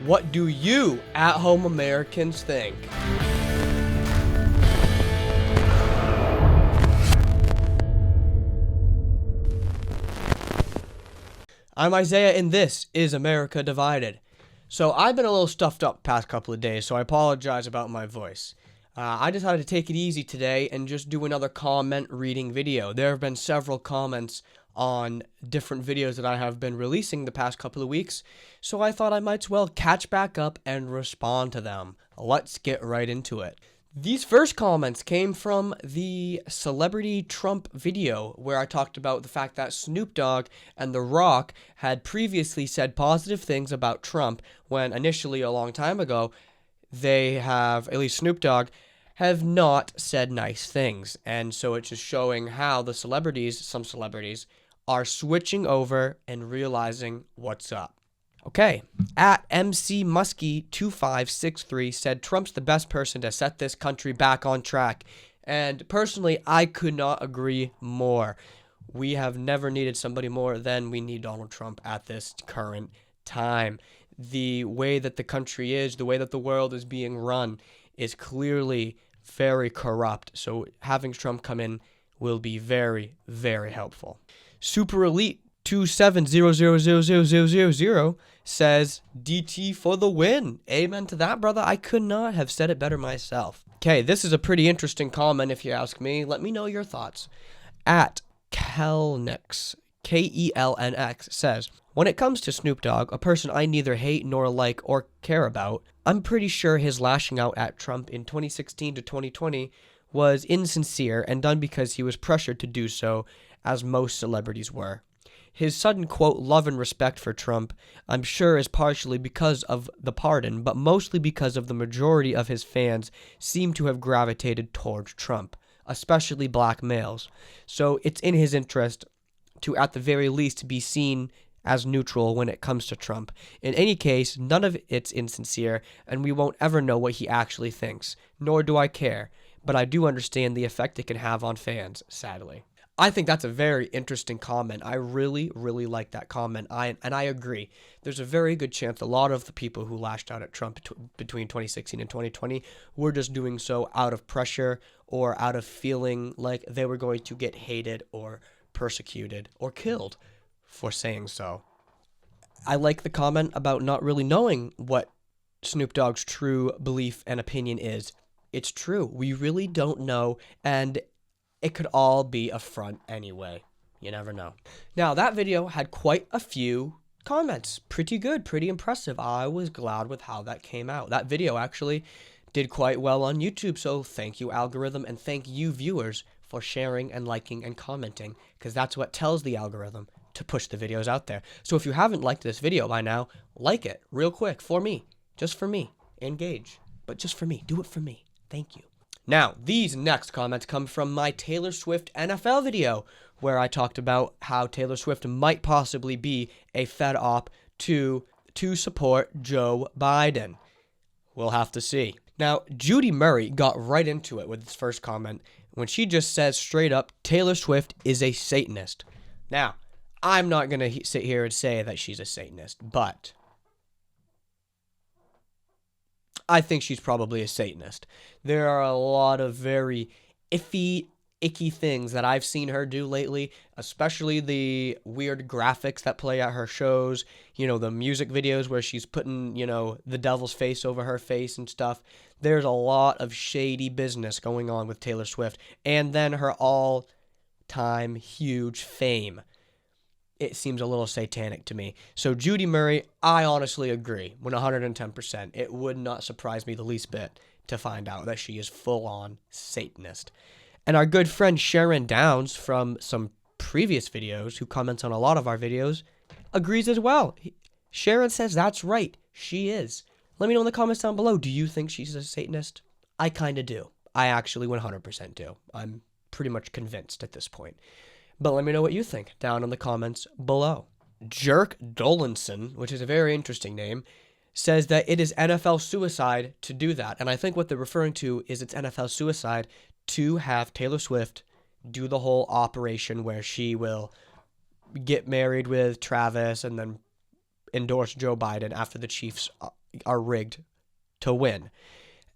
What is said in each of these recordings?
What do you at-home Americans think? I'm Isaiah, and this is America Divided. So I've been a little stuffed up past couple of days, so I apologize about my voice. I decided to take it easy today and just do another comment reading video. There have been several comments on different videos that I have been releasing the past couple of weeks, so I thought I might as well catch back up and respond to them. Let's get right into it. These first comments came from the Celebrity Trump video where I talked about the fact that Snoop Dogg and The Rock had previously said positive things about Trump when initially a long time ago they have, at least Snoop Dogg, have not said nice things. And so it's just showing how the celebrities, some celebrities, are switching over and realizing what's up. Okay, at MC Muskie 2563 said Trump's the best person to set this country back on track. And personally, I could not agree more. We have never needed somebody more than we need Donald Trump at this current time. The way that the country is, the way that the world is being run is clearly very corrupt. So having Trump come in will be very, very helpful. Super Elite 27000000 says DT for the win. Amen to that, brother. I could not have said it better myself. Okay, this is a pretty interesting comment if you ask me. Let me know your thoughts. At Kelnix, Kelnx says, when it comes to Snoop Dogg, a person I neither hate nor like or care about, I'm pretty sure his lashing out at Trump in 2016 to 2020 was insincere and done because he was pressured to do so, as most celebrities were. His sudden, quote, love and respect for Trump, I'm sure is partially because of the pardon, but mostly because of the majority of his fans seem to have gravitated towards Trump, especially black males. So it's in his interest to, at the very least, be seen as neutral when it comes to Trump. In any case, none of it's insincere, and we won't ever know what he actually thinks, nor do I care, but I do understand the effect it can have on fans, sadly. I think that's a very interesting comment. I really, really like that comment. I agree. There's a very good chance a lot of the people who lashed out at Trump between 2016 and 2020 were just doing so out of pressure or out of feeling like they were going to get hated or persecuted or killed for saying so. I like the comment about not really knowing what Snoop Dogg's true belief and opinion is. It's true. We really don't know, and it could all be a front anyway. You never know. Now, that video had quite a few comments. Pretty good, pretty impressive. I was glad with how that came out. That video actually did quite well on YouTube, so thank you, algorithm, and thank you, viewers, for sharing and liking and commenting, because that's what tells the algorithm to push the videos out there. So if you haven't liked this video by now, like it real quick for me. Just for me. Engage. But just for me. Do it for me. Thank you. Now, these next comments come from my Taylor Swift NFL video, where I talked about how Taylor Swift might possibly be a Fed op to support Joe Biden. We'll have to see. Now, Judy Murray got right into it with this first comment when she just says straight up, Taylor Swift is a Satanist. Now, I'm not going to sit here and say that she's a Satanist, but I think she's probably a Satanist. There are a lot of very icky things that I've seen her do lately, especially the weird graphics that play at her shows, the music videos where she's putting, the devil's face over her face and stuff. There's a lot of shady business going on with Taylor Swift, and then her all-time huge fame. It seems a little satanic to me. So Judy Murray, I honestly agree, 110%. It would not surprise me the least bit to find out that she is full-on Satanist. And our good friend Sharon Downs from some previous videos, who comments on a lot of our videos, agrees as well. Sharon says that's right, she is. Let me know in the comments down below, do you think she's a Satanist? I kind of do. I actually 100% do. I'm pretty much convinced at this point. But let me know what you think down in the comments below. Jerk Dolinson, which is a very interesting name, says that it is NFL suicide to do that. And I think what they're referring to is it's NFL suicide to have Taylor Swift do the whole operation where she will get married with Travis and then endorse Joe Biden after the Chiefs are rigged to win.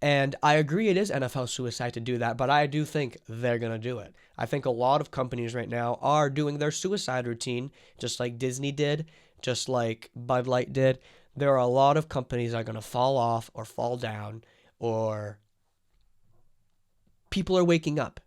And I agree it is NFL suicide to do that, but I do think they're going to do it. I think a lot of companies right now are doing their suicide routine, just like Disney did, just like Bud Light did. There are a lot of companies that are going to fall off or fall down, or people are waking up.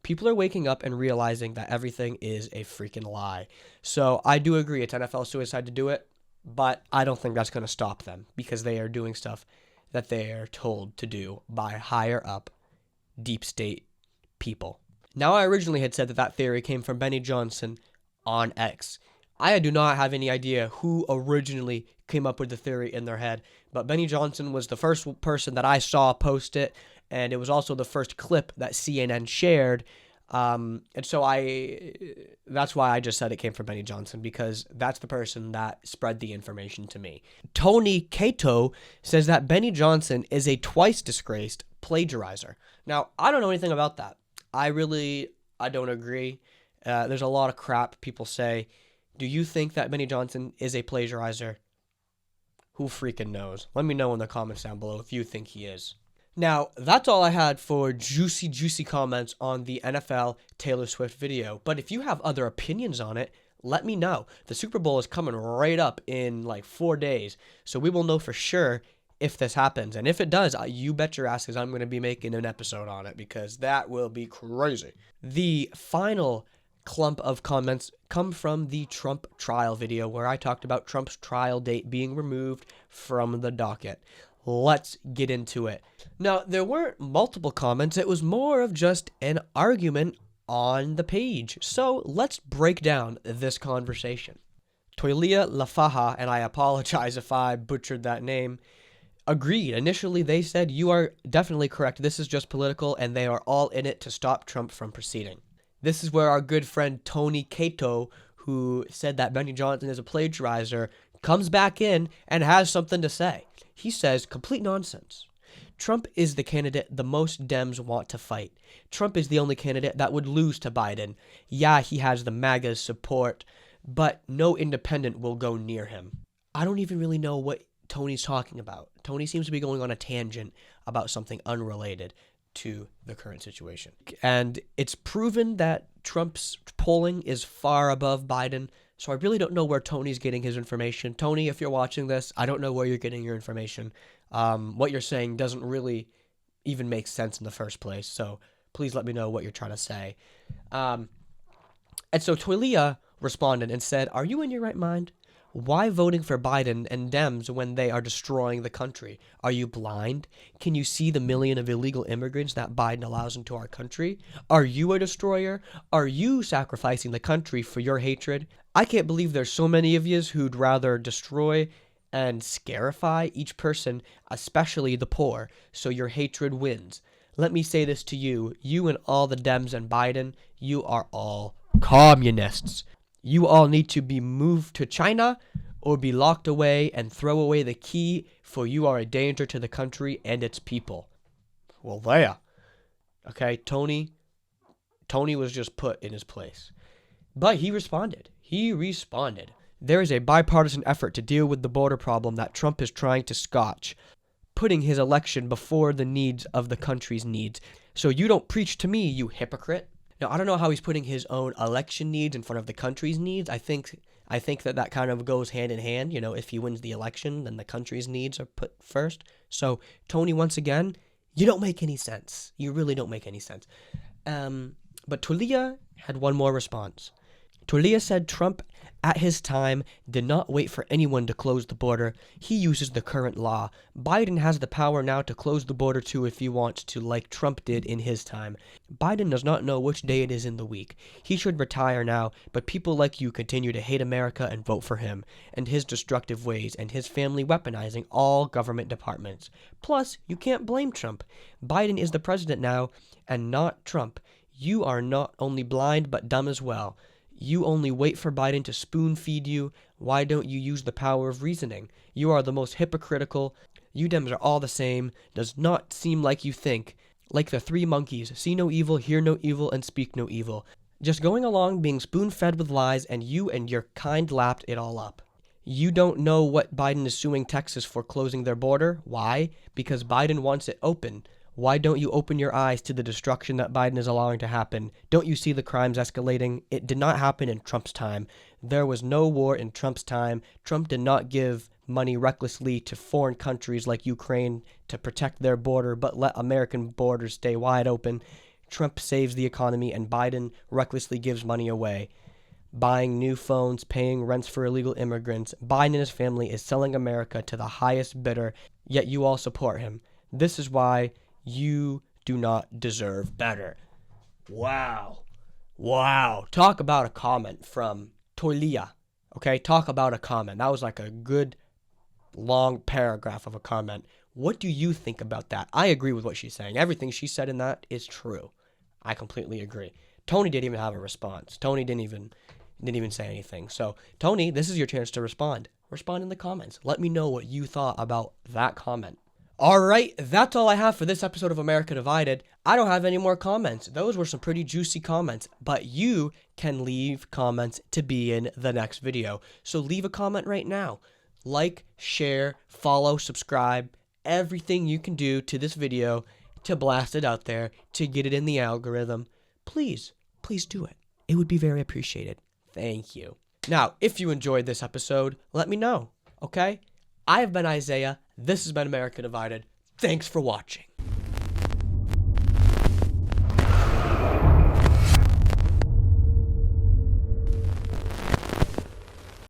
People are waking up and realizing that everything is a freaking lie. So I do agree it's NFL suicide to do it, but I don't think that's going to stop them because they are doing stuff that they are told to do by higher up deep state people. Now, I originally had said that theory came from Benny Johnson on X. I do not have any idea who originally came up with the theory in their head, but Benny Johnson was the first person that I saw post it, and it was also the first clip that CNN shared. And so that's why I just said it came from Benny Johnson, because that's the person that spread the information to me. Tony Cato says that Benny Johnson is a twice disgraced plagiarizer. Now, I don't know anything about that. I don't agree. There's a lot of crap people say. Do you think that Benny Johnson is a plagiarizer? Who freaking knows? Let me know in the comments down below if you think he is. Now, that's all I had for juicy comments on the NFL Taylor Swift video. But if you have other opinions on it, let me know. The Super Bowl is coming right up in like 4 days, so we will know for sure if this happens. And if it does, you bet your ass, because I'm going to be making an episode on it, because that will be crazy. The final clump of comments come from the Trump trial video, where I talked about Trump's trial date being removed from the docket. Let's get into it. Now, there weren't multiple comments. It was more of just an argument on the page. So let's break down this conversation. Toilia Lafaha, and I apologize if I butchered that name, agreed. Initially, they said, you are definitely correct. This is just political, and they are all in it to stop Trump from proceeding. This is where our good friend Tony Cato, who said that Benny Johnson is a plagiarizer, comes back in and has something to say. He says, complete nonsense. Trump is the candidate the most Dems want to fight. Trump is the only candidate that would lose to Biden. Yeah, he has the MAGA's support, but no independent will go near him. I don't even really know what Tony's talking about. Tony seems to be going on a tangent about something unrelated to the current situation. And it's proven that Trump's polling is far above Biden. So I really don't know where Tony's getting his information. Tony, if you're watching this, I don't know where you're getting your information. What you're saying doesn't really even make sense in the first place. So please let me know what you're trying to say. And so Toilia responded and said, are you in your right mind? Why voting for Biden and Dems when they are destroying the country? Are you blind? Can you see the million of illegal immigrants that Biden allows into our country? Are you a destroyer? Are you sacrificing the country for your hatred? I can't believe there's so many of yous who'd rather destroy and scarify each person, especially the poor, so your hatred wins. Let me say this to you, you and all the Dems and Biden, you are all communists. You all need to be moved to China or be locked away and throw away the key, for you are a danger to the country and its people. Well, there. Okay, Tony was just put in his place. But he responded. There is a bipartisan effort to deal with the border problem that Trump is trying to scotch, putting his election before the needs of the country's needs. So you don't preach to me, you hypocrite. Now, I don't know how he's putting his own election needs in front of the country's needs. I think that kind of goes hand in hand. You know, if he wins the election, then the country's needs are put first. So, Tony, once again, you don't make any sense. You really don't make any sense. But Toilia had one more response. Toilia said Trump, at his time, did not wait for anyone to close the border. He uses the current law. Biden has the power now to close the border too if he wants to, like Trump did in his time. Biden does not know which day it is in the week. He should retire now, but people like you continue to hate America and vote for him, and his destructive ways, and his family weaponizing all government departments. Plus, you can't blame Trump. Biden is the president now, and not Trump. You are not only blind, but dumb as well. You only wait for Biden to spoon feed you. Why don't you use the power of reasoning? You are the most hypocritical. You Dems are all the same. Does not seem like you think. Like the three monkeys, see no evil, hear no evil, and speak no evil. Just going along being spoon-fed with lies, and you and your kind lapped it all up. You don't know what Biden is suing Texas for closing their border. Why? Because Biden wants it open. Why don't you open your eyes to the destruction that Biden is allowing to happen? Don't you see the crimes escalating? It did not happen in Trump's time. There was no war in Trump's time. Trump did not give money recklessly to foreign countries like Ukraine to protect their border, but let American borders stay wide open. Trump saves the economy, and Biden recklessly gives money away. Buying new phones, paying rents for illegal immigrants. Biden and his family is selling America to the highest bidder, yet you all support him. This is why you do not deserve better. Wow. Wow. Talk about a comment from Toilia. Okay, talk about a comment. That was like a good long paragraph of a comment. What do you think about that? I agree with what she's saying. Everything she said in that is true. I completely agree. Tony didn't even have a response. Tony didn't even say anything. So, Tony, this is your chance to respond. Respond in the comments. Let me know what you thought about that comment. All right, that's all I have for this episode of America Divided. I don't have any more comments. Those were some pretty juicy comments, but you can leave comments to be in the next video. So leave a comment right now. Like, share, follow, subscribe, everything you can do to this video to blast it out there, to get it in the algorithm. Please do it. It would be very appreciated. Thank you. Now, if you enjoyed this episode, let me know, okay? I have been Isaiah. This has been America Divided. Thanks for watching.